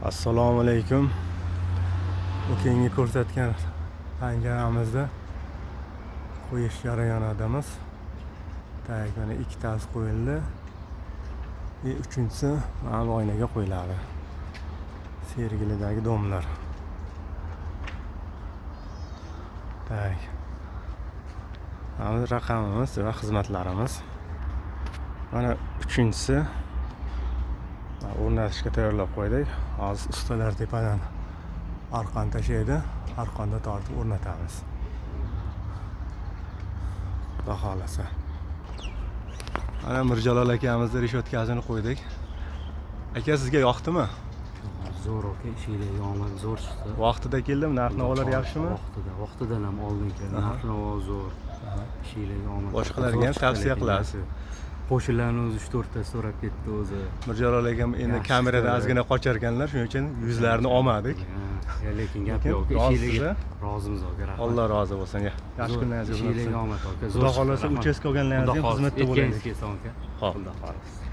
Assalomu alaykum. Keyingi ko'rsatgan panjaramizda qo'yish jarayonidamiz. Tak, mana ikkitasi qo'yildi. Uchinchisi mana bu oynaga qo'yiladi. Sergilidagi domlar. Tak. Mana raqamimiz va xizmatlarimiz. Mana uchinchisi o'rnatishga tayyorlab qo'ydik. Hozir ustalar tepadan arqon tashlaydi. Arqonda tortib o'rnatamiz. Xudo xolasa. Mana Mirjalol akamizni reshotkasini qo'ydik. Aka, sizga yoqdimi? Zo'r aka, ishinglarga omad zo'r chiqdi. Vaqtida keldim, narx-navolar yaxshimi? Vaqtidan ham oldin keldim. Narx-navo zo'r. Ishinglarga omad. Boshqalarga ham tavsiya qilasiz. Qo'shnilarni o'zi 3-4 ta so'rab ketdi o'zi. Mirjalol akam endi kameradan ozgina qochar ekanlar, shuning uchun yuzlarini olmadik. Lekin gap yo'q. Ishinglarga rozimiz aka. Alloh rozi bo'lsin. Yaxshi kunlaringiz bo'lsin. Ishinglarga omad aka. Xudo xolasa uchastka olganlaringizga xizmatda bo'lasiz. Xudo xolasa.